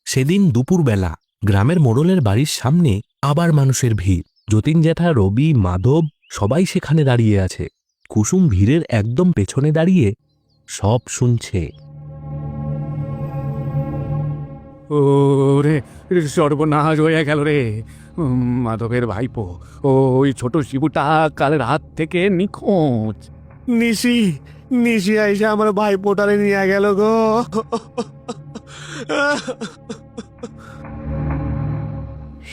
সেদিন দুপুরবেলা গ্রামের মোড়লের বাড়ির সামনে আবার মানুষের ভিড়। যতীন জ্যাঠা, রবি, মাধব সবাই সেখানে দাঁড়িয়ে আছে। কুসুম ভিড়ের একদম পেছনে দাঁড়িয়ে সব শুনছে। ওরে, সর্বনাশ হয়ে গেল রে। মাধবের ভাইপো ওই ছোট শিবুটা কাল রাত থেকে নিখোঁজ। নিশি নিশি আইসা আমার ভাইপোটারে নিয়ে গেল গো।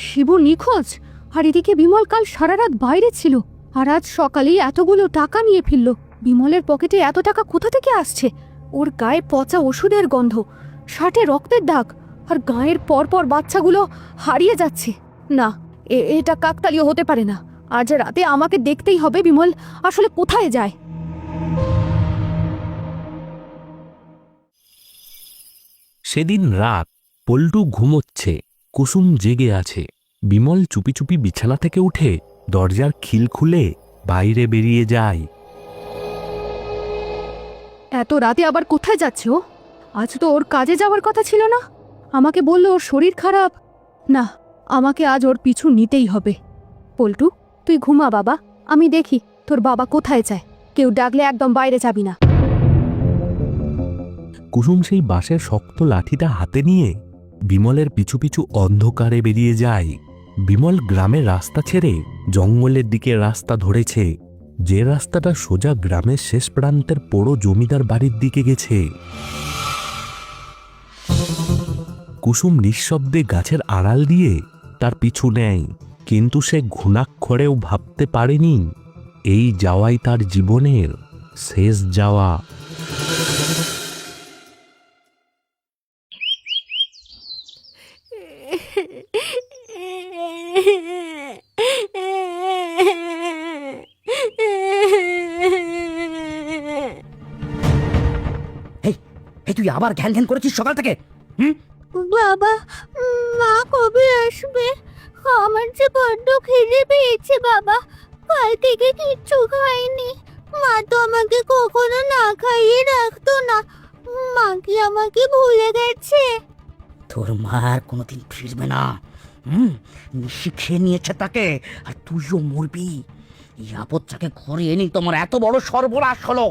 শিবু নিখোঁজ, আর এদিকে বিমল কাল সারা রাত বাইরে ছিল, আর আজ সকালেই এতগুলো টাকা নিয়ে ফিরল। বিমলের পকেটে এত টাকা কোথা থেকে আসছে? ওর গায়ে পচা ওষুধের গন্ধ, শার্টে রক্তের দাগ, আর গায়ের পরপর বাচ্চাগুলো হারিয়ে যাচ্ছে। না, এটা কাকতালীয় হতে পারে না। আজ রাতে আমাকে দেখতেই হবে বিমল আসলে কোথায় যায়। সেদিন রাত, পল্টু ঘুমোচ্ছে, কুসুম জেগে আছে। বিমল চুপি চুপি বিছানা থেকে উঠে দরজার খিল খুলে বাইরে বেরিয়ে যায়। এত রাতে আবার কোথায় যাচ্ছে ও? আজ তো ওর কাজে যাওয়ার কথা ছিল না। আমাকে বললো ওর শরীর খারাপ। না, আমাকে আজ ওর পিছু নিতেই হবে। পল্টু, তুই ঘুমা বাবা, আমি দেখি তোর বাবা কোথায় যায়। কেউ ডাকলে একদম বাইরে যাবি না। কুসুম সেই বাঁশের শক্ত লাঠিটা হাতে নিয়ে বিমলের পিছু পিছু অন্ধকারে বেরিয়ে যায়। বিমল গ্রামের রাস্তা ছেড়ে জঙ্গলের দিকে রাস্তা ধরেছে, যে রাস্তাটা সোজা গ্রামের শেষ প্রান্তের পোড়ো জমিদার বাড়ির দিকে গেছে। কুসুম নিঃশব্দে গাছের আড়াল দিয়ে তার পিছু নেয়, কিন্তু সে ঘুণাক্ষরেও ভাবতে পারেনি এই যাওয়াই তার জীবনের শেষ যাওয়া। এই তুই আবার ঘ্যান ঘ্যান করেছিস সকাল থেকে? বাবা, মা কবে আসবে? আমার যে বড্ড খিদে পেয়েছে বাবা। কাল থেকে কিচ্ছু খাইনি। মা তো আমাকে কখনো না খাইয়ে রাখতো না। মা কি আমাকে ভুলে গেছে? তোর মা আর কোনোদিন ফিরবে না। নিশি খেয়ে নিয়েছে তাকে, আর তুইও মরবি। এই আপদটাকে ঘরে এনে তোমার এত বড় সর্বনাশ হলো।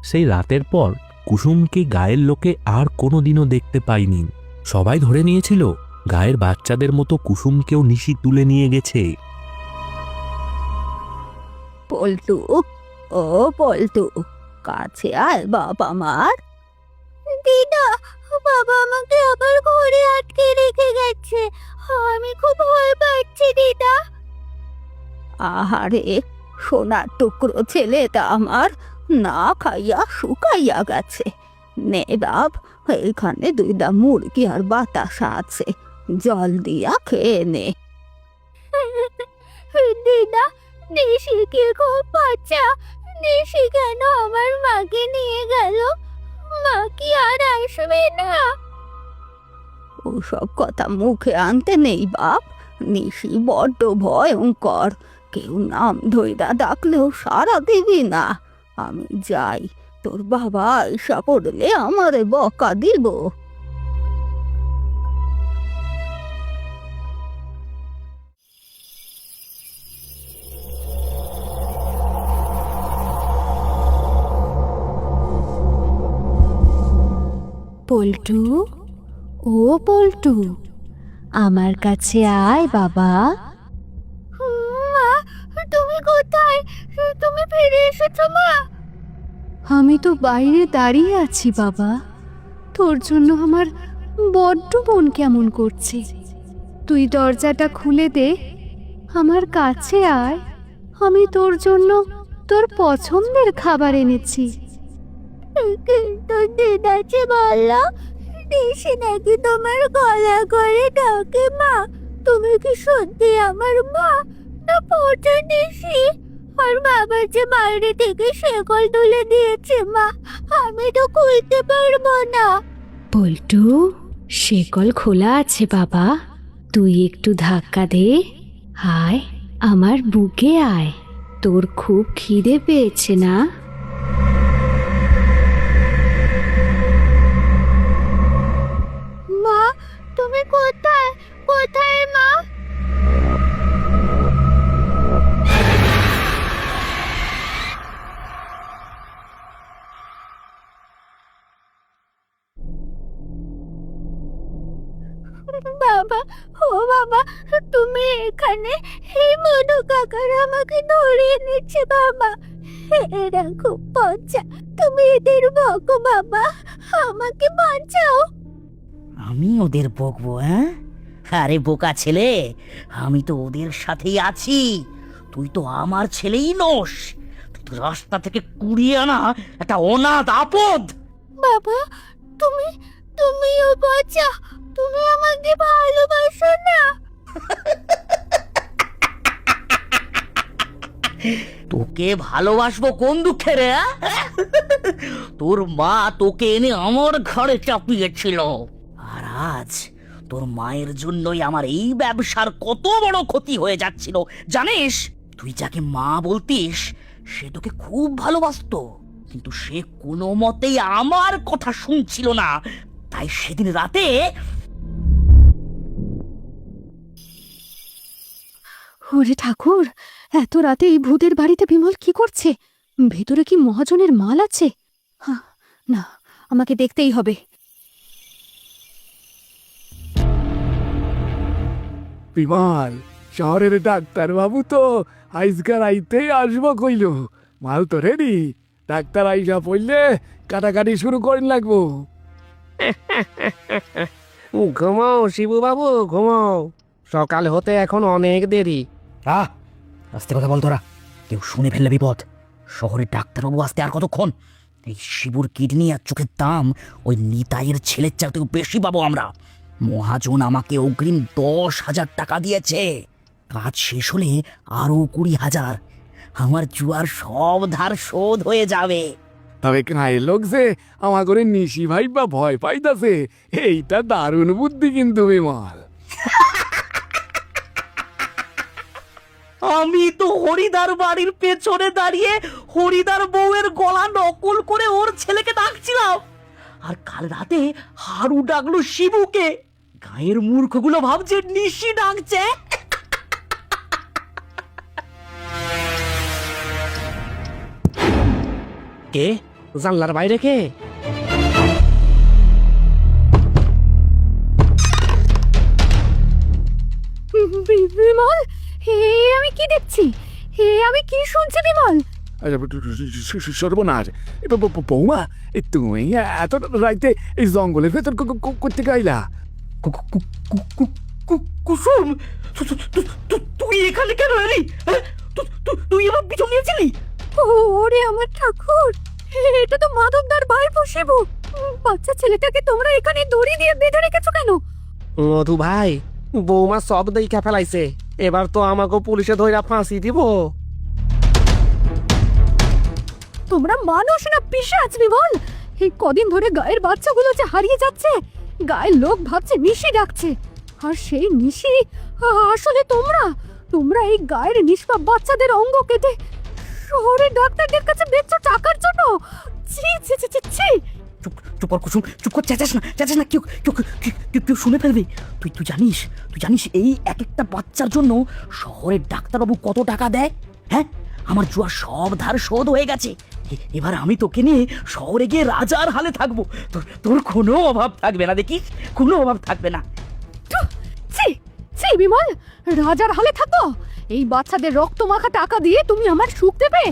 সেই রাতের পর কুসুমকে গায়ের লোকে আর কোনোদিনও দেখতে পায়নি। সবাই ধরে নিয়েছিল গায়ের বাচ্চাদের মতো কুসুমকেও নিশি তুলে নিয়ে গেছে। পল্টু, ও পল্টু, কাছে আয় বাবা আমার। দিদা, বাবা আমাকে আবার ঘরে আটকে রেখে গেছে। আমি খুব ভয় পাচ্ছি দিদা। আহারে, সোনার টুকরো ছেলেটা আমার না খাইয়া শুকাইয়া গেছে। নে বাপ, এইখানে দুইটা মুরগি আর বাতাসা আছে, জল দিয়া খেয়ে নে। দিদা, নিশি কি খুব বাচ্চা? নিশি কেন আমার মাকে নিয়ে গেল? মা কি আর আসবে না? ওসব কথা মুখে আনতে নেই বাপ। নিশি বড্ড ভয়ঙ্কর, কেউ নাম ধইরা ডাকলেও সাড়া দিবি না। আমি যাই, তোর বাবা আইসা পড়লে আমারে বকা দিব। পল্টু, ও পল্টু, আমার কাছে আয় বাবা। মা, তুমি কোথায়? তুমি ফিরে এসেছো মা? আমি তো বাইরে দাঁড়িয়ে আছি বাবা। তোর জন্য আমার বড্ড মন কেমন করছে। তুই দরজাটা খুলে দে, আমার কাছে আয়। আমি তোর জন্য তোর পছন্দের খাবার এনেছি। কিন্তু দিদা যে বলল নিশি নাকি তোমার গলা করে ডাকে। মা, তুমি কি সত্যি আমার মা, না পচা নিশি? আর বাবা যে বাইরে থেকে শেকল তুলে দিয়েছে মা, আমি তো খুলতে পারবো না। পল্টু, শেকল খোলা আছে বাবা, তুই একটু ধাক্কা দে। আয় আমার বুকে আয়, তোর খুব খিদে পেয়েছে না? মা, তুমি কোথায়? কোথায় মা? বাবা, ও বাবা, তুমি এখানে? এই মধু কাকারা আমাকে ধরিয়ে নিচ্ছে বাবা। এরা খুব পচা, তুমি এদের বকো বাবা, আমাকে বাঁচাও। আমি ওদের বকবো? হ্যাঁ, আরে বোকা ছেলে, আমি তো ওদের সাথেই আছি। তুই তো আমার ছেলেই নস, তুই তো রাস্তা থেকে কুড়িয়ে আনা একটা অনাথ আপদ। বাবা, তুমি তুমিও বাঁচা, তুমি আমাকে ভালোবাসো না? তোকে ভালোবাসবো কোন দুঃখে রে? তোর মা তোকে এনে আমার ঘরে চাপিয়েছিল, আর আজ তোর মায়ের জন্যই আমার এই ব্যবসার কত বড় ক্ষতি হয়ে যাচ্ছিল জানিস? তুই যাকে মা বলতিস সে তোকে খুব ভালোবাসতো, কিন্তু সে কোনো মতেই আমার কথা শুনছিল না। তাই সেদিন রাতে ওরে ঠাকুর, এত রাতে এই ভূতের বাড়িতে বিমল কি করছে? ভেতরে কি মহাজনের মাল আছে? না, আমাকে দেখতেই হবে। বিমল, শহরের ডাক্তার বাবু তো আজকাল আইতেই আসবো কইল। মাল তো রেডি, ডাক্তার আইসা পড়লে কাটাকাটি শুরু করেন লাগবো। ঘুমাও শিবু বাবু, ঘুমাও, সকাল হতে এখন অনেক দেরি। আস্তে কথা বল তোরা, কেউ শুনে ফেললে বিপদ। শহরের ডাক্তারবাবু আসতে আর কতক্ষণ? এই শিবুর কিডনি আর চোখের দাম ওই নিতাইয়ের ছেলের চাইতেও বেশি পাবো আমরা। মহাজন আমাকে অগ্রিম 10,000 টাকা দিয়েছে, কাজ শেষ হলে আরো 20,000। আমার জুয়ার সব ধার শোধ হয়ে যাবে। তবে গায়ের লোক যে আমার করে নিশি ভাই বা ভয় পাইতাছে, এইটা দারুণ বুদ্ধি কিন্তু বিমল। আমি তো হরিদার বাড়ির পেছনে দাঁড়িয়ে হরিদার বউয়ের গলা নকল করে ওর ছেলেকে ডাকছিলাম, আর কাল রাতে হারু ডাকলো শিবুকে। গায়ের মূর্খগুলো ভাবছে নিশি ডাকছে। কে জানলার বাইরে? কে? বিমল, হে আমি কি দেখছি? হে আমি কি শুনছি বিমল? সর্বনাশ! বৌমা, তুমি এত রাইতে এই জঙ্গলের ভেতর করতে গাইলা? কুসুম, তুই এখানে কেন এলি? তুই আমার পিছন নিয়েছিলি? ওরে আমার ঠাকুর, এটা তো মাধবদার ভাইপো শিবু। বাচ্চা ছেলেটাকে তোমরা এখানে দড়ি দিয়ে বেঁধে রেখেছো কেন? মধু ভাই, বৌমা সব দেখা ফেলাইছে, এবার তো আমাকে পুলিশে ধইরা ফাঁসি দিব। তোমরা মানুষ না পিশাচ বিমল? এই কদিন ধরে গায়ের বাচ্চাগুলো যে হারিয়ে যাচ্ছে, গায়ের লোক ভাবছে নিশি ডাকছে, আর সেই নিশি আসলে তোমরা এই গায়ের নিষ্পাপ বাচ্চাদের অঙ্গ কেটে শহরের ডাক্তারদের কাছে বেচছো টাকার জন্য। ছি ছি ছি ছি ছি! চুপ কর কুসুম, চুপ কর, চেঁচাস না, কেউ শুনে ফেলবে। তুই জানিস এই এক একটা বাচ্চার জন্য শহরের ডাক্তারবাবু কত টাকা দেয়? হ্যাঁ, আমার জুয়ার সব ধার শোধ হয়ে গেছে। এবার আমি তোকে নিয়ে শহরে গিয়ে রাজার হালে থাকবো। তোর কোনো অভাব থাকবে না, দেখিস, কোনো অভাব থাকবে না। ছি ছি বিমল, রাজার হালে থাকো? এই বাচ্চাদের রক্ত মাখা টাকা দিয়ে তুমি আমার সুখ দেবে?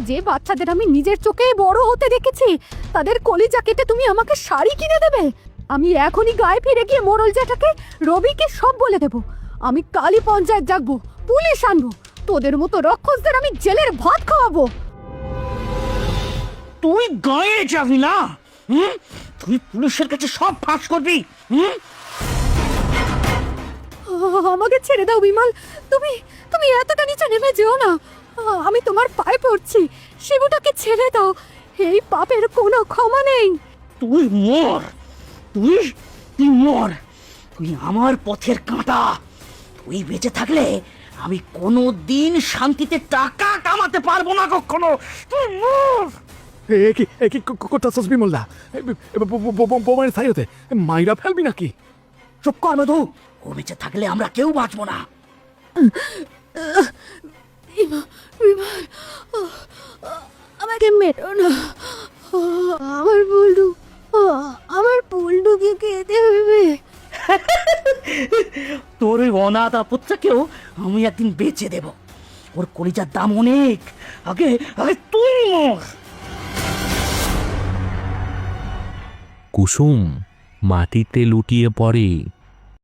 যে বাচ্চাদের আমি নিজের চোখে বড় হতে দেখেছি, তাদের কলিজা কেটে তুমি আমাকে শাড়ি কিনে দেবে? আমি এখনই গায়ে ফিরে গিয়ে মোড়ল জ্যাঠাকে, রবিকে সব বলে দেব। আমি কালী পঞ্চায়েত জাগবো, পুলিশ আনবো, তোদের মতো রক্ষসদের আমি জেলের ভাত খাওয়াবো। তুই গায়ে যাবি না? তুই পুলিশের কাছে সব ফাঁস করবি? আমাকে ছেড়ে দাও বিমল, তুমি এতটা নিচে নেমে যেও না। আমি তোমার পায়ে পড়ছি, শিবুটাকে ছেড়ে দাও, এই পাপের কোনো ক্ষমা নেই। তুই মর, তুই তুই মর, তুই আমার পথের কাঁটা। তুই বেঁচে থাকলে আমি কোনো দিন শান্তিতে টাকা কামাতে পারবো না কখনো। তুই মর। এ কি করতেছস বিমলদা? বোমার সাইতে মাইরা ফেলবি নাকি? চুপ কর মধু, ও বেঁচে থাকলে আমরা কেউ বাঁচবো না। আমাকে মেরো না, আমার বল্টু, আমার বল্টুকে খেতে হবে। তোর ওই অনাথ আপত্তাকেও আমি একদিন বেচে দেব। ওর কলিজার দাম অনেক। আগে আগে তুই মর। কুসুম মাটিতে লুটিয়ে পড়ে।